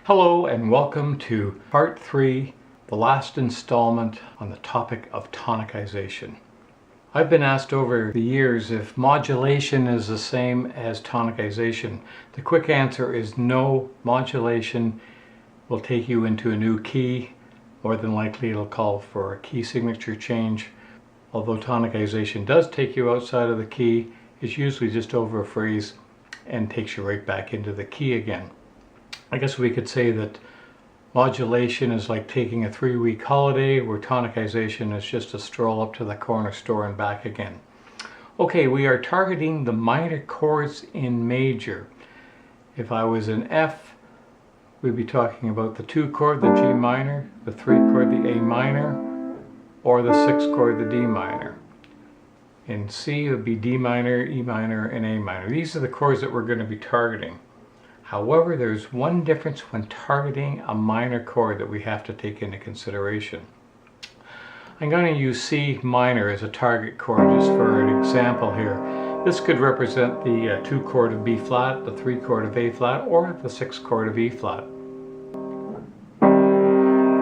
Hello and welcome to part 3, the last installment on the topic of tonicization. I've been asked over the years if modulation is the same as tonicization. The quick answer is no. Modulation will take you into a new key. More than likely it'll call for a key signature change. Although tonicization does take you outside of the key, it's usually just over a phrase and takes you right back into the key again. I guess we could say that modulation is like taking a 3-week holiday, where tonicization is just a stroll up to the corner store and back again. Okay, we are targeting the minor chords in major. If I was in F, we'd be talking about the 2 chord, the G minor, the 3 chord, the A minor, or the 6 chord, the D minor. In C, it would be D minor, E minor, and A minor. These are the chords that we're going to be targeting. However, there's one difference when targeting a minor chord that we have to take into consideration. I'm going to use C minor as a target chord just for an example here. This could represent the 2 chord of B flat, the 3 chord of A flat, or the 6 chord of E flat.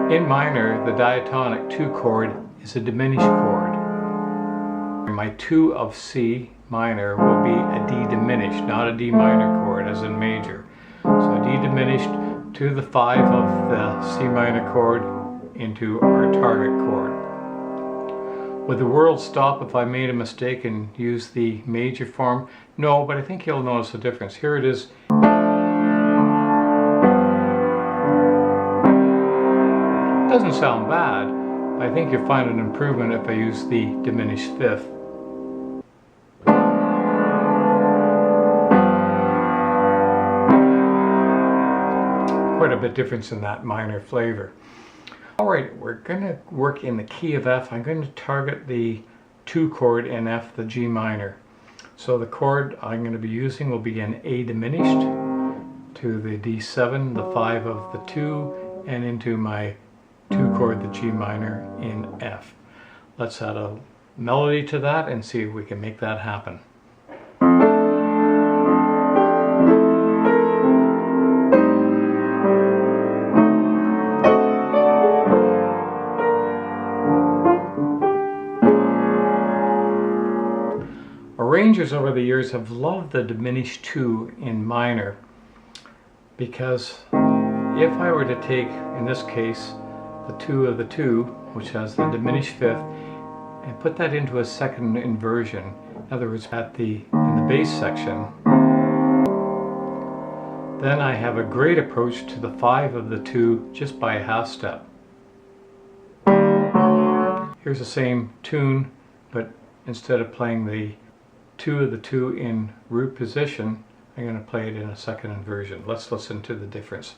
In minor, the diatonic 2 chord is a diminished chord. My 2 of C minor will be a D diminished, not a D minor chord as in major. So D diminished to the 5 of the C minor chord into our target chord. Would the world stop if I made a mistake and used the major form? No, but I think you'll notice a difference. Here it is. It doesn't sound bad. I think you'll find an improvement if I use the diminished 5th. Quite a bit difference in that minor flavor. Alright, we're going to work in the key of F. I'm going to target the 2 chord in F, the G minor. So the chord I'm going to be using will be an A diminished to the D7, the 5 of the 2, and into my 2 chord, the G minor in F. Let's add a melody to that and see if we can make that happen. Arrangers over the years have loved the diminished 2 in minor, because if I were to take, in this case, the 2 of the 2, which has the diminished 5th, and put that into a second inversion, in other words, in the bass section, then I have a great approach to the 5 of the 2 just by a half step. Here's the same tune, but instead of playing the 2 of the 2 in root position, I'm going to play it in a second inversion. Let's listen to the difference.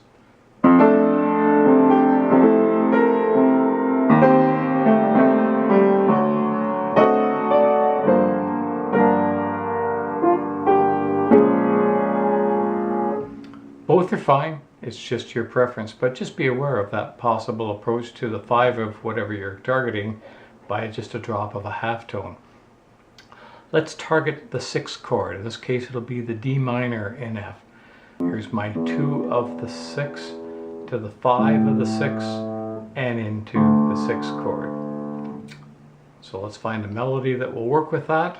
Both are fine, it's just your preference, but just be aware of that possible approach to the 5 of whatever you're targeting by just a drop of a half tone. Let's target the 6 chord. In this case it'll be the D minor in F. Here's my 2 of the 6 to the 5 of the 6 and into the 6 chord. So let's find a melody that will work with that.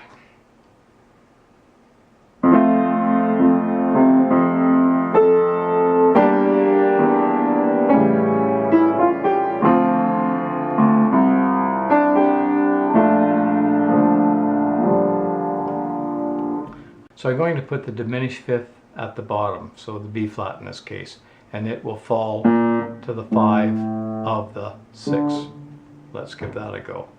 So I'm going to put the diminished 5th at the bottom, so the B flat in this case, and it will fall to the 5 of the 6. Let's give that a go.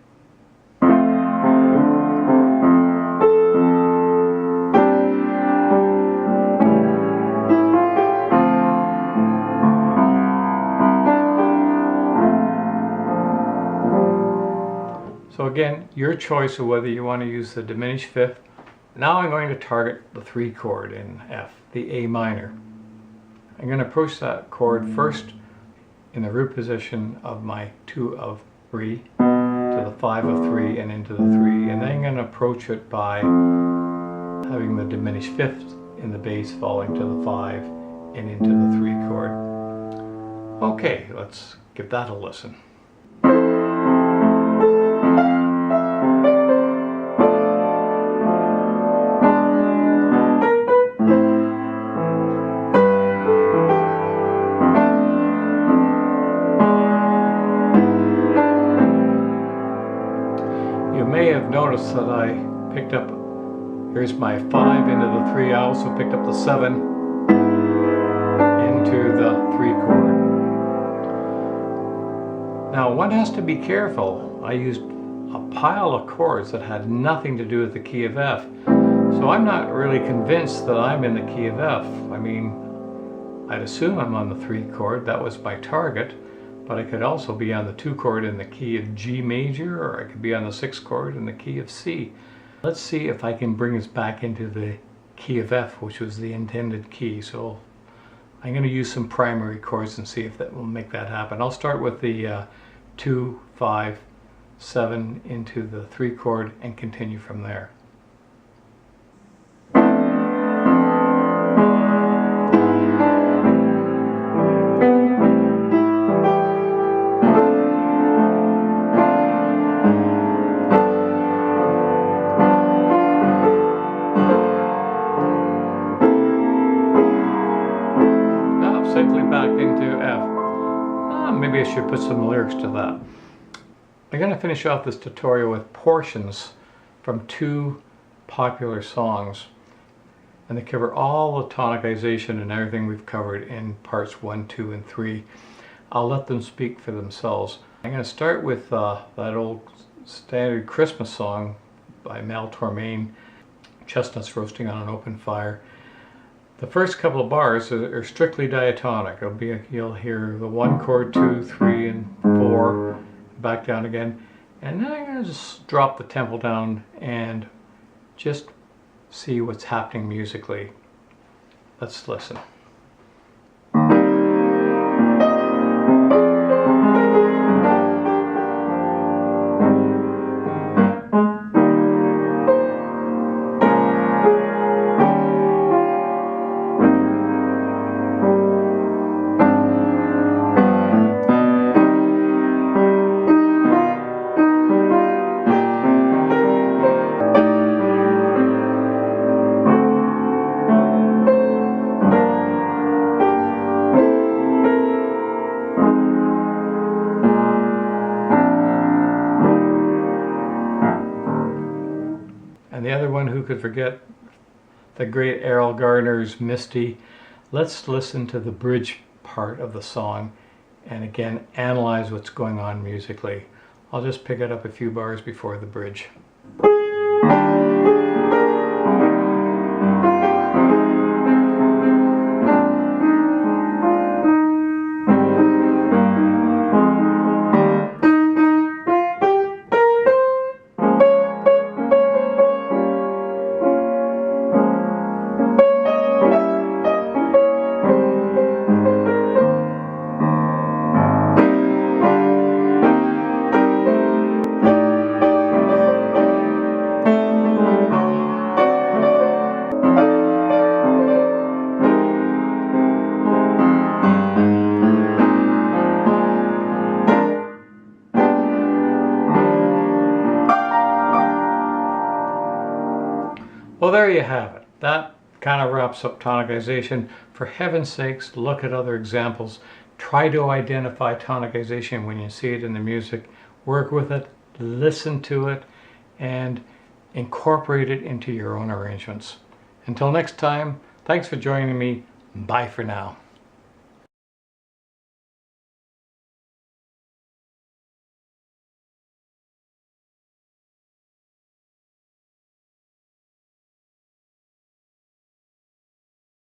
So again, your choice of whether you want to use the diminished 5th. Now I'm going to target the 3 chord in F, the A minor. I'm going to approach that chord first in the root position of my 2 of 3 to the 5 of 3 and into the 3, and then I'm going to approach it by having the diminished 5th in the bass falling to the 5 and into the 3 chord. Okay, let's give that a listen. You may have noticed that I picked up, here's my 5 into the 3, I also picked up the 7 into the 3 chord. Now one has to be careful. I used a pile of chords that had nothing to do with the key of F. So I'm not really convinced that I'm in the key of F. I mean, I'd assume I'm on the 3 chord, that was my target, but I could also be on the 2 chord in the key of G major, or I could be on the 6 chord in the key of C. Let's see if I can bring us back into the key of F, which was the intended key. So I'm going to use some primary chords and see if that will make that happen. I'll start with the 2, 5, 7 into the 3 chord and continue from there. Simply back into F. Maybe I should put some lyrics to that. I'm going to finish off this tutorial with portions from 2 popular songs, and they cover all the tonicization and everything we've covered in parts 1, 2, and 3. I'll let them speak for themselves. I'm going to start with that old standard Christmas song by Mel Torme, Chestnuts Roasting on an Open Fire. The first couple of bars are strictly diatonic. You'll hear the 1 chord, 2, 3, and 4, back down again. And then I'm going to just drop the tempo down and just see what's happening musically. Let's listen. And the other one, who could forget the great Errol Garner's Misty. Let's listen to the bridge part of the song and again analyze what's going on musically. I'll just pick it up a few bars before the bridge. Well, there you have it. That kind of wraps up tonicization. For heaven's sakes, look at other examples. Try to identify tonicization when you see it in the music. Work with it, listen to it, and incorporate it into your own arrangements. Until next time, thanks for joining me. Bye for now.